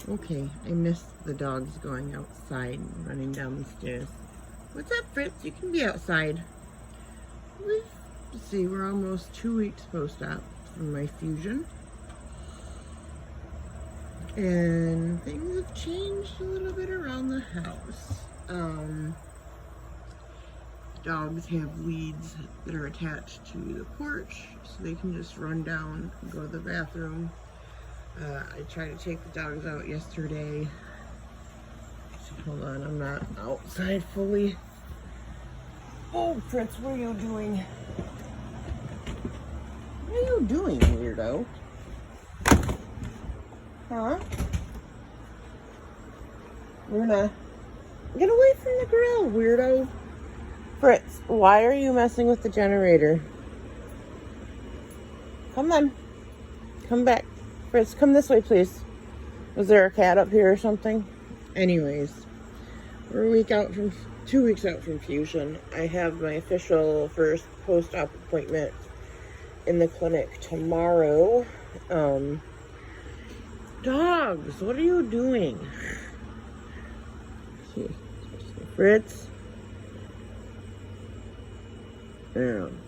Okay, I missed the dogs going outside and running down the stairs. What's up, Fritz? You can be outside. Let's see, we're almost 2 weeks post-op from my fusion. And things have changed a little bit around the house. Dogs have leads that are attached to the porch, so they can just run down and go to the bathroom. I tried to take the dogs out yesterday. Hold on, I'm not outside fully. Oh, Fritz, what are you doing? What are you doing, weirdo? Huh? Luna, get away from the grill, weirdo. Fritz, why are you messing with the generator? Come on. Come back. Fritz, come this way, please. Was there a cat up here or something? Anyways, we're 2 weeks out from fusion. I have my official first post-op appointment in the clinic tomorrow. Dogs, what are you doing? Fritz?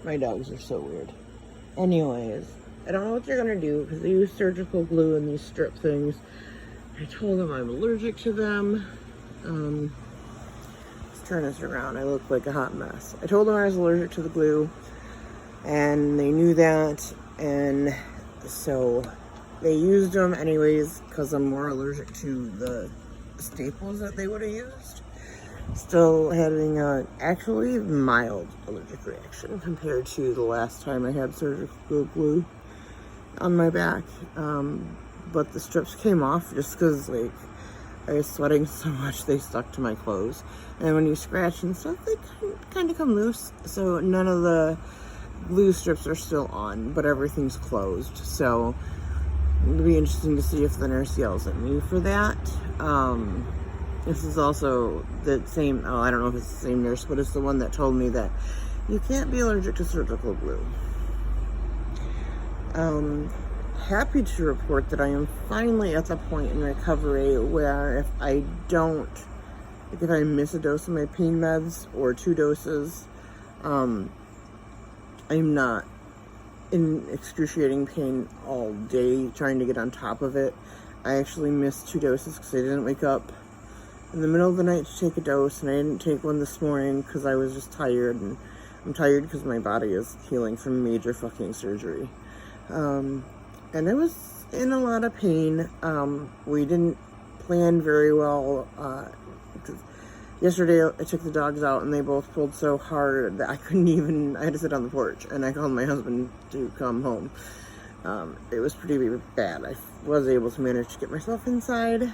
My dogs are so weird. Anyways, I don't know what they're gonna do because they use surgical glue in these strip things. I told them I'm allergic to them. Let's turn this around. I look like a hot mess. I told them I was allergic to the glue, and they knew that, and so they used them anyways because I'm more allergic to the staples that they would have used. Still having a actually mild allergic reaction compared to the last time I had surgical glue on my back. But the strips came off just because like I was sweating so much they stuck to my clothes. And when you scratch and stuff, they kind of come loose. So none of the glue strips are still on, but everything's closed. So it'll be interesting to see if the nurse yells at me for that. This is also the same, I don't know if it's the same nurse, but it's the one that told me that you can't be allergic to surgical glue. Happy to report that I am finally at the point in recovery where if I miss a dose of my pain meds or 2 doses, I'm not in excruciating pain all day trying to get on top of it. I actually missed 2 doses because I didn't wake up in the middle of the night to take a dose, and I didn't take one this morning because I was just tired, and I'm tired because my body is healing from major fucking surgery. And I was in a lot of pain. We didn't plan very well. Yesterday I took the dogs out and they both pulled so hard that I had to sit on the porch, and I called my husband to come home. It was pretty bad. I was able to manage to get myself inside.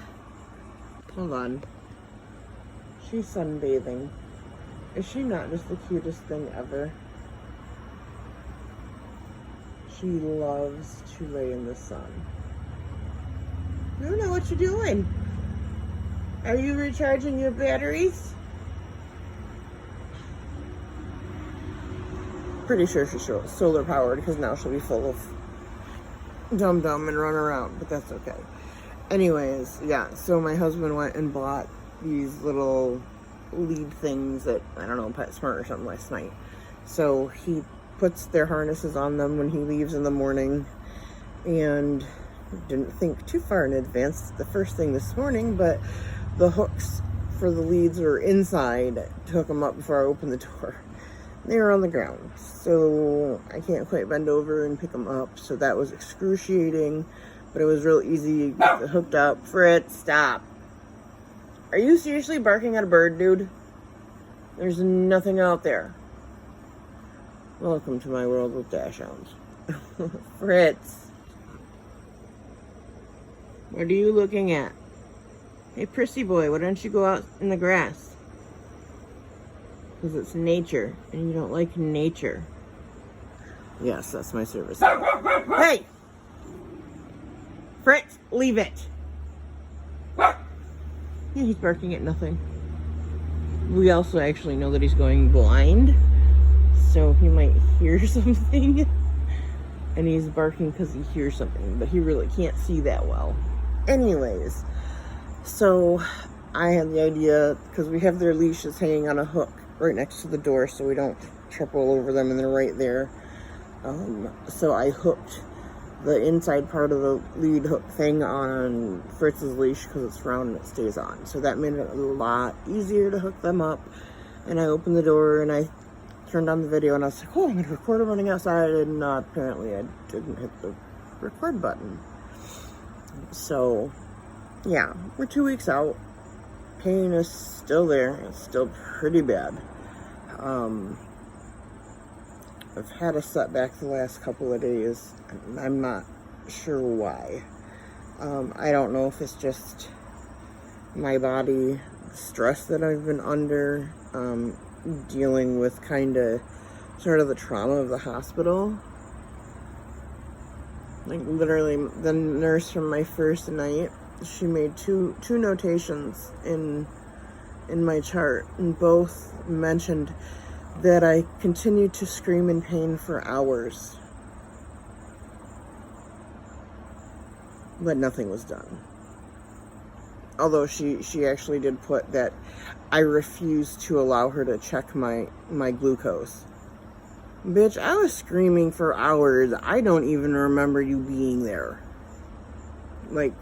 Hold on. She's sunbathing. Is she not just the cutest thing ever? She loves to lay in the sun. I don't know what you're doing. Are you recharging your batteries? Pretty sure she's solar powered because now she'll be full of dum-dum and run around, but that's okay. Anyways, yeah, so my husband went and bought these little lead things at, I don't know, PetSmart or something last night. So he puts their harnesses on them when he leaves in the morning, and didn't think too far in advance the first thing this morning, but the hooks for the leads were inside to hook them up before I opened the door. They were on the ground, so I can't quite bend over and pick them up, so that was excruciating, but it was real easy, hooked up. Fritz, stop. Are you seriously barking at a bird, dude? There's nothing out there. Welcome to my world with dachshunds. Fritz. What are you looking at? Hey, prissy boy, why don't you go out in the grass? Because it's nature, and you don't like nature. Yes, that's my service. Hey! Fritz, leave it. Yeah, he's barking at nothing. We also actually know that he's going blind, so he might hear something. And he's barking because he hears something, but he really can't see that well. Anyways, So I had the idea, because we have their leashes hanging on a hook right next to the door so we don't trip all over them, and they're right there. So I hooked the inside part of the lead hook thing on Fritz's leash because it's round and it stays on. So that made it a lot easier to hook them up. And I opened the door and I turned on the video and I was like, oh, I'm going to record them running outside. And apparently I didn't hit the record button. So, yeah, we're 2 weeks out. Pain is still there. It's still pretty bad. I've had a setback the last couple of days, and I'm not sure why. I don't know if it's just my body, the stress that I've been under, dealing with sort of the trauma of the hospital. Like, literally, the nurse from my first night, she made two notations in my chart, and both mentioned that I continued to scream in pain for hours, but nothing was done. Although she actually did put that I refused to allow her to check my glucose. Bitch, I was screaming for hours. I don't even remember you being there. Like,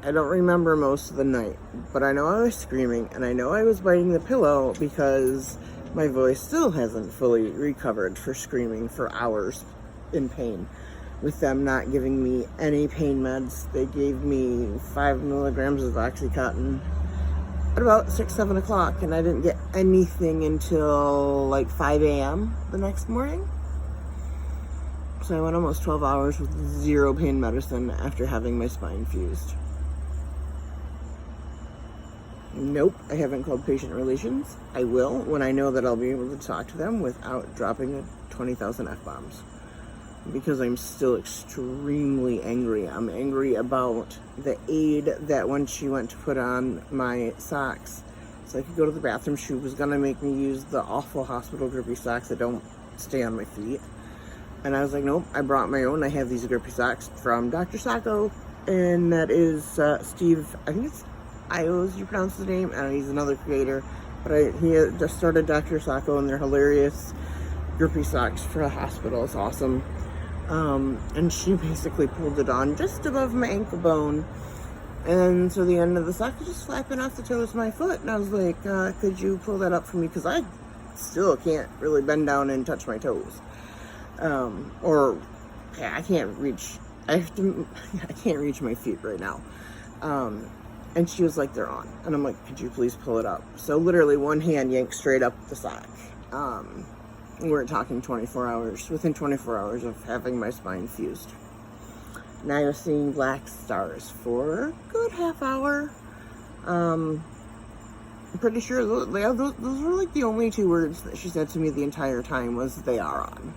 I don't remember most of the night, but I know I was screaming, and I know I was biting the pillow because my voice still hasn't fully recovered for screaming for hours in pain, with them not giving me any pain meds. They gave me 5 milligrams of Oxycontin at about 6-7 o'clock, and I didn't get anything until like 5 a.m. the next morning. So I went almost 12 hours with 0 pain medicine after having my spine fused. Nope, I haven't called patient relations. I will when I know that I'll be able to talk to them without dropping 20,000 F-bombs. Because I'm still extremely angry. I'm angry about the aide that when she went to put on my socks so I could go to the bathroom, she was going to make me use the awful hospital grippy socks that don't stay on my feet. And I was like, nope, I brought my own. I have these grippy socks from Dr. Socko, and that is Steve, I think it's Ios, you pronounce the name, and he's another creator, but he just started Dr. Socko, and they're hilarious grippy socks for the hospital. It's awesome. And she basically pulled it on just above my ankle bone, and so the end of the sock was just flapping off the toes of my foot, and I was like, could you pull that up for me, because I still can't really bend down and touch my toes, I can't reach my feet right now. And she was like, they're on. And I'm like, could you please pull it up? So literally one hand yanked straight up the sock. We're talking 24 hours, within 24 hours of having my spine fused. Now you're seeing black stars for a good half hour. I'm pretty sure those were like the only 2 words that she said to me the entire time was, they are on.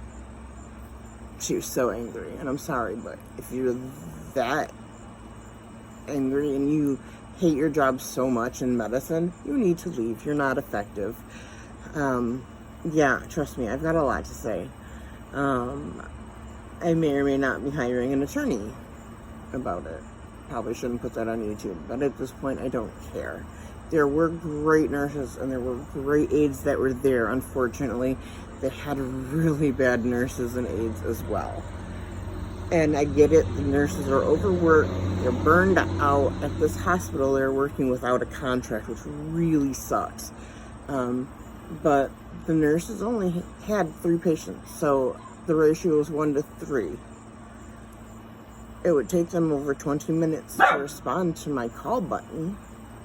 She was so angry, and I'm sorry, but if you're that angry and you hate your job so much in medicine, you need to leave. You're not effective. Yeah, trust me, I've got a lot to say. I may or may not be hiring an attorney about it. Probably shouldn't put that on YouTube, but at this point, I don't care. There were great nurses and there were great aides that were there. Unfortunately, they had really bad nurses and aides as well. And I get it, the nurses are overworked, they're burned out. At this hospital, they're working without a contract, which really sucks. But the nurses only had 3 patients, so the ratio was 1 to 3. It would take them over 20 minutes to respond to my call button.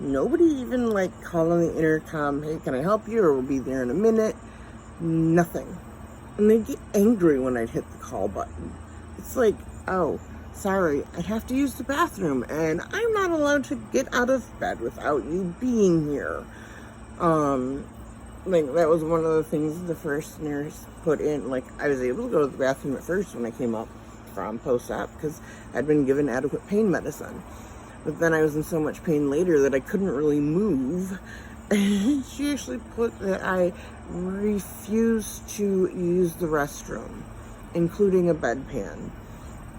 Nobody even called on the intercom, hey, can I help you, or we'll be there in a minute. Nothing. And they'd get angry when I'd hit the call button. It's like, oh, sorry, I have to use the bathroom, and I'm not allowed to get out of bed without you being here. That was one of the things the first nurse put in. I was able to go to the bathroom at first when I came up from post-op because I'd been given adequate pain medicine. But then I was in so much pain later that I couldn't really move. She actually put that I refused to use the restroom, including a bedpan.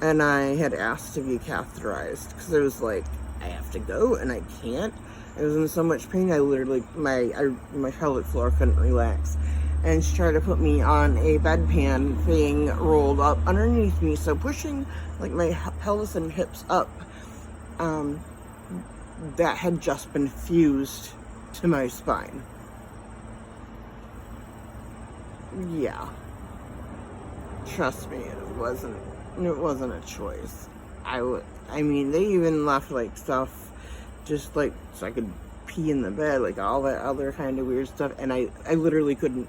And I had asked to be catheterized because it was like, I have have to go, and I can't. I was in so much pain, I literally, my pelvic floor couldn't relax. And she tried to put me on a bedpan thing rolled up underneath me, so pushing like my pelvis and hips up, that had just been fused to my spine. Yeah. Trust me, it wasn't a choice. I mean, they even left like stuff just like so I could pee in the bed, like all that other kind of weird stuff, and I literally couldn't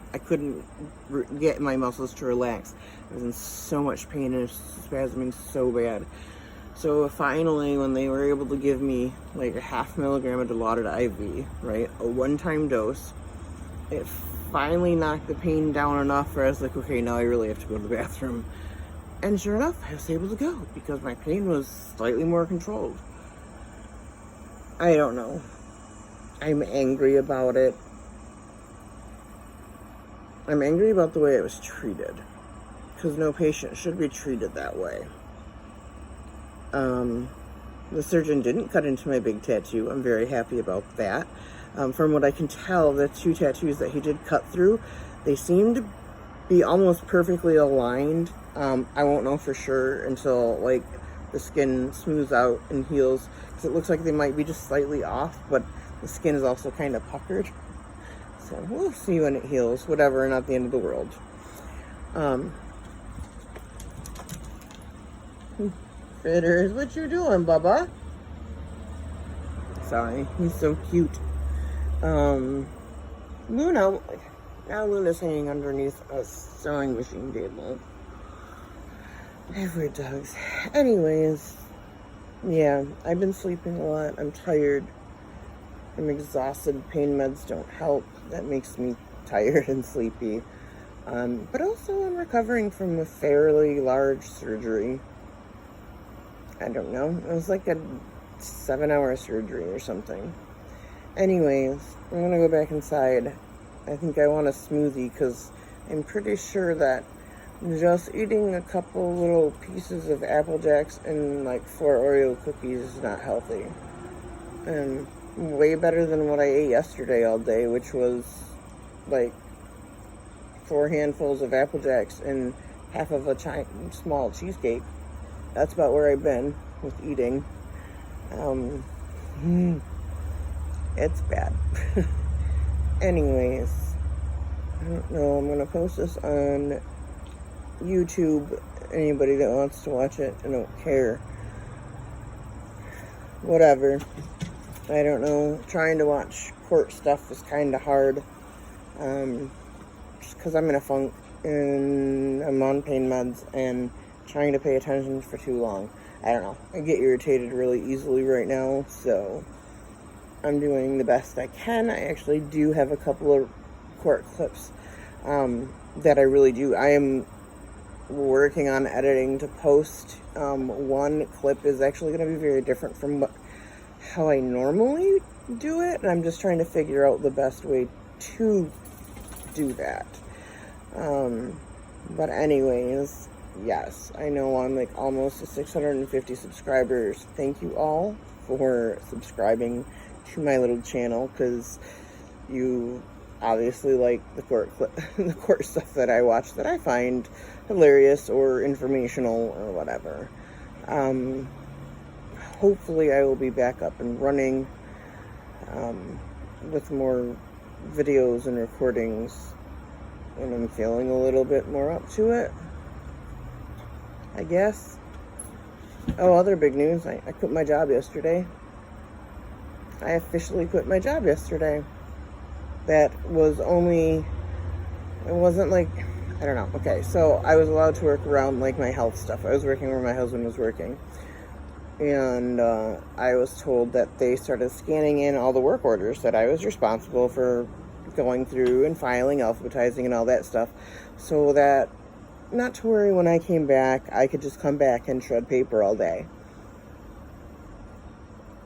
get my muscles to relax. I was in so much pain and spasming so bad. So finally, when they were able to give me like a 0.5 milligram of Dilaudid IV, right, a one-time dose, it finally knocked the pain down enough where I was like, okay, now I really have to go to the bathroom. And sure enough, I was able to go because my pain was slightly more controlled. I don't know. I'm angry about it. I'm angry about the way it was treated, because no patient should be treated that way. The surgeon didn't cut into my big tattoo. I'm very happy about that. From what I can tell, the 2 tattoos that he did cut through, they seem to be almost perfectly aligned. I won't know for sure until like the skin smooths out and heals, because it looks like they might be just slightly off, but the skin is also kind of puckered. So we'll see when it heals. Whatever, not the end of the world. Critters, what you doing, Bubba? Sorry, he's so cute. Luna, now Luna's hanging underneath a sewing machine table. Every dog's. Anyways, yeah, I've been sleeping a lot. I'm tired. I'm exhausted. Pain meds don't help. That makes me tired and sleepy. But also I'm recovering from a fairly large surgery. I don't know. It was like a 7-hour surgery or something. Anyways, I'm gonna go back inside. I think I want a smoothie because I'm pretty sure that just eating a couple little pieces of Apple Jacks and like 4 Oreo cookies is not healthy. And way better than what I ate yesterday all day, which was like 4 handfuls of Apple Jacks and half of a small cheesecake. That's about where I've been with eating. It's bad. Anyways, I don't know. I'm gonna post this on YouTube. Anybody that wants to watch it, I don't care. Whatever. I don't know. Trying to watch court stuff is kind of hard. Just because I'm in a funk and I'm on pain meds and trying to pay attention for too long. I don't know. I get irritated really easily right now, so I'm doing the best I can. I actually do have a couple of court clips that I really do. I am working on editing to post. One clip is actually going to be very different from how I normally do it, and I'm just trying to figure out the best way to do that. But anyways, yes, I know I'm like almost to 650 subscribers. Thank you all for subscribing to my little channel, because you obviously like the court stuff that I watch that I find hilarious or informational or whatever. Hopefully I will be back up and running with more videos and recordings, and I'm feeling a little bit more up to it, I guess. Oh, other big news, I quit my job yesterday. I officially quit my job yesterday. That was only, it wasn't like, I don't know. Okay, so I was allowed to work around like my health stuff. I was working where my husband was working. And I was told that they started scanning in all the work orders that I was responsible for going through and filing, alphabetizing, and all that stuff, so that not to worry when I came back, I could just come back and shred paper all day.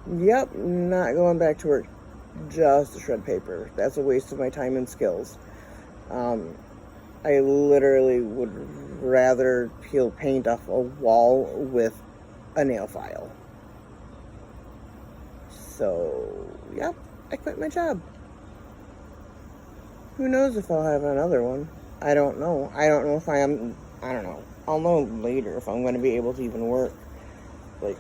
Yep, not going back to work just to shred paper. That's a waste of my time and skills. I literally would rather peel paint off a wall with a nail file. So, yep, I quit my job. Who knows if I'll have another one? I don't know. I don't know if I don't know. I'll know later if I'm going to be able to even work, like,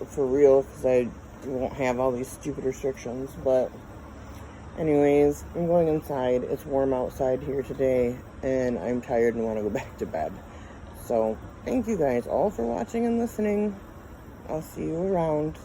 for real, because I won't have all these stupid restrictions. But anyways, I'm going inside. It's warm outside here today, and I'm tired and want to go back to bed. So, thank you guys all for watching and listening. I'll see you around.